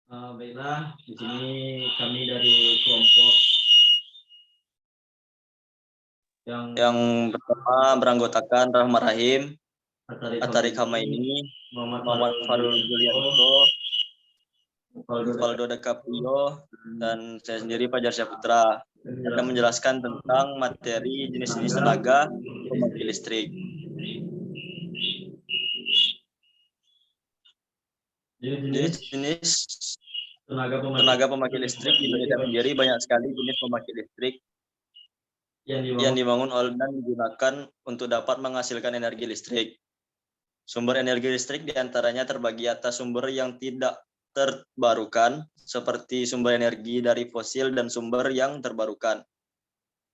Baiklah, di sini kami dari kelompok yang pertama beranggotakan Rahmat Rahim, Atarik Hamaini, Muhammad Farul Julianto, Valdo DeCaprio, dan saya sendiri Fajar Syahputra akan menjelaskan tentang materi jenis-jenis tenaga pembangkit listrik. Jenis tenaga pembangkit listrik di Indonesia sendiri banyak sekali jenis pembangkit listrik yang dibangun dan digunakan untuk dapat menghasilkan energi listrik. Sumber energi listrik diantaranya terbagi atas sumber yang tidak terbarukan, seperti sumber energi dari fosil dan sumber yang terbarukan.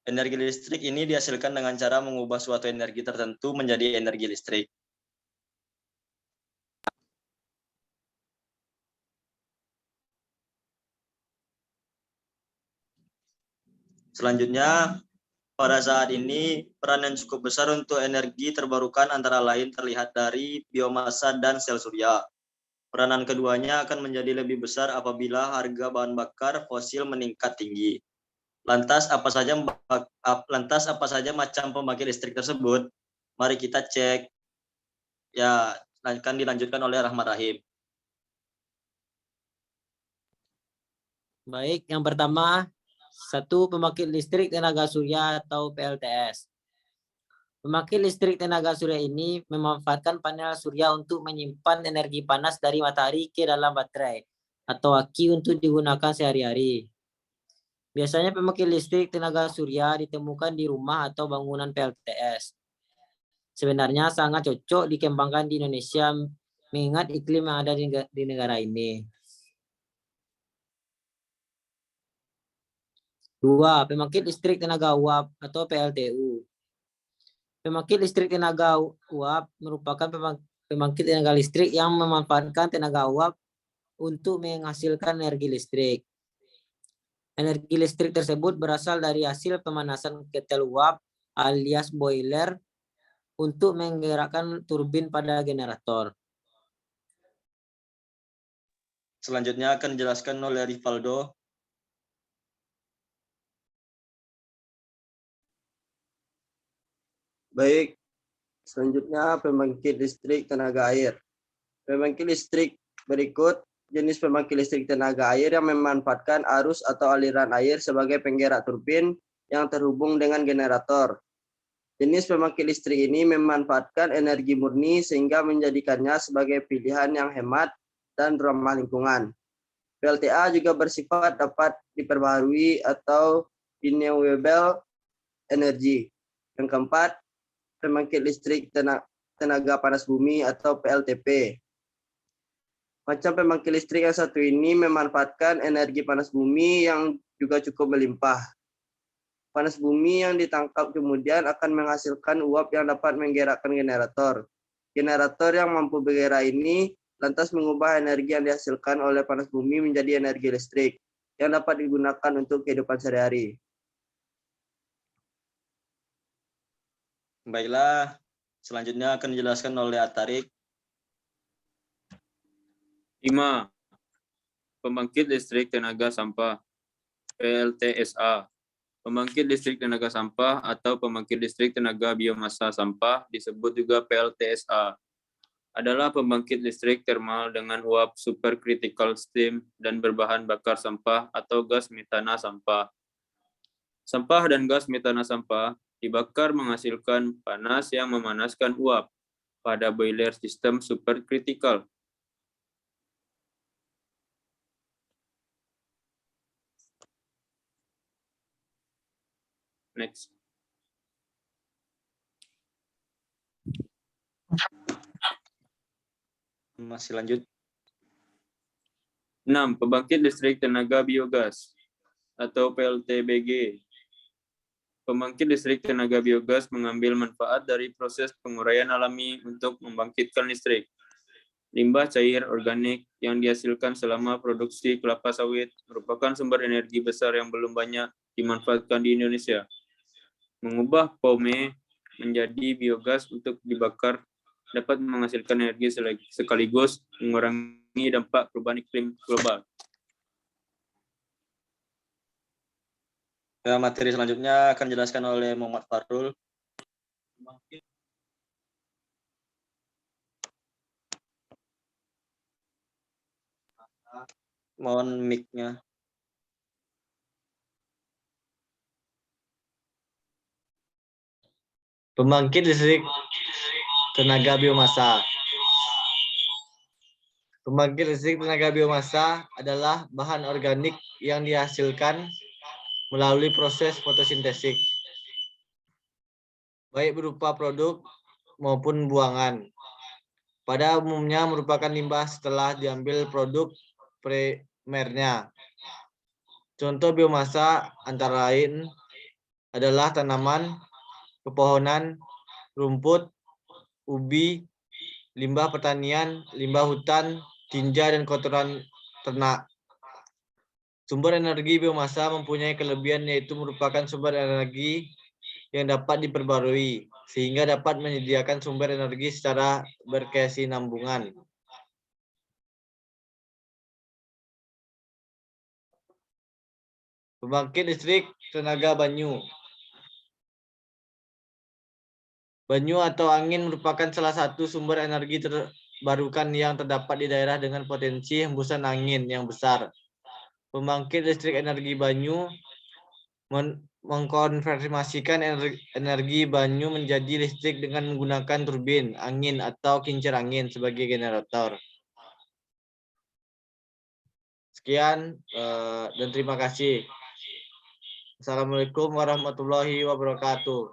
Energi listrik ini dihasilkan dengan cara mengubah suatu energi tertentu menjadi energi listrik. Selanjutnya, pada saat ini, peran yang cukup besar untuk energi terbarukan antara lain terlihat dari biomasa dan sel surya. Peranan keduanya akan menjadi lebih besar apabila harga bahan bakar fosil meningkat tinggi. Lantas apa saja macam pembangkit listrik tersebut? Mari kita cek. Ya, akan dilanjutkan oleh Rahmat Rahim. Baik, yang pertama, satu pembangkit listrik tenaga surya atau PLTS. Pembangkit listrik tenaga surya ini memanfaatkan panel surya untuk menyimpan energi panas dari matahari ke dalam baterai atau aki untuk digunakan sehari-hari. Biasanya pembangkit listrik tenaga surya ditemukan di rumah atau bangunan PLTS. Sebenarnya sangat cocok dikembangkan di Indonesia mengingat iklim yang ada di negara ini. Dua, pembangkit listrik tenaga uap atau PLTU. Pembangkit listrik tenaga uap merupakan pembangkit tenaga listrik yang memanfaatkan tenaga uap untuk menghasilkan energi listrik. Energi listrik tersebut berasal dari hasil pemanasan ketel uap alias boiler untuk menggerakkan turbin pada generator. Selanjutnya akan dijelaskan oleh Rivaldo. Baik, selanjutnya pembangkit listrik tenaga air. Pembangkit listrik berikut jenis pembangkit listrik tenaga air yang memanfaatkan arus atau aliran air sebagai penggerak turbin yang terhubung dengan generator. Jenis pembangkit listrik ini memanfaatkan energi murni sehingga menjadikannya sebagai pilihan yang hemat dan ramah lingkungan. PLTA juga bersifat dapat diperbaharui atau renewable energy. Yang keempat, pembangkit listrik tenaga panas bumi atau PLTP. Macam pembangkit listrik yang satu ini memanfaatkan energi panas bumi yang juga cukup melimpah. Panas bumi yang ditangkap kemudian akan menghasilkan uap yang dapat menggerakkan generator. Generator yang mampu bergerak ini lantas mengubah energi yang dihasilkan oleh panas bumi menjadi energi listrik yang dapat digunakan untuk kehidupan sehari-hari. Baiklah, selanjutnya akan dijelaskan oleh Atarik. 5. Pembangkit listrik tenaga sampah PLTSA. Pembangkit listrik tenaga sampah atau pembangkit listrik tenaga biomasa sampah disebut juga PLTSA adalah pembangkit listrik termal dengan uap supercritical steam dan berbahan bakar sampah atau gas metana sampah. Sampah dan gas metana sampah dibakar menghasilkan panas yang memanaskan uap pada boiler sistem supercritical. Next. Masih lanjut. 6. Pembangkit listrik tenaga biogas atau PLTBG. Pembangkit listrik tenaga biogas mengambil manfaat dari proses penguraian alami untuk membangkitkan listrik. Limbah cair organik yang dihasilkan selama produksi kelapa sawit merupakan sumber energi besar yang belum banyak dimanfaatkan di Indonesia. Mengubah POME menjadi biogas untuk dibakar dapat menghasilkan energi sekaligus mengurangi dampak perubahan iklim global. Materi selanjutnya akan dijelaskan oleh Muhammad Farul. Mohon mic-nya. Pembangkit listrik tenaga biomasa. Pembangkit listrik tenaga biomasa adalah bahan organik yang dihasilkan melalui proses fotosintesis, baik berupa produk maupun buangan. Pada umumnya merupakan limbah setelah diambil produk primernya. Contoh biomasa antara lain adalah tanaman, pepohonan, rumput, ubi, limbah pertanian, limbah hutan, tinja, dan kotoran ternak. Sumber energi biomasa mempunyai kelebihan yaitu merupakan sumber energi yang dapat diperbarui, sehingga dapat menyediakan sumber energi secara berkesinambungan. Pembangkit listrik tenaga banyu. Banyu atau angin merupakan salah satu sumber energi terbarukan yang terdapat di daerah dengan potensi hembusan angin yang besar. Pembangkit listrik energi banyu mengkonversikan energi banyu menjadi listrik dengan menggunakan turbin angin atau kincir angin sebagai generator. Sekian dan terima kasih. Assalamualaikum warahmatullahi wabarakatuh.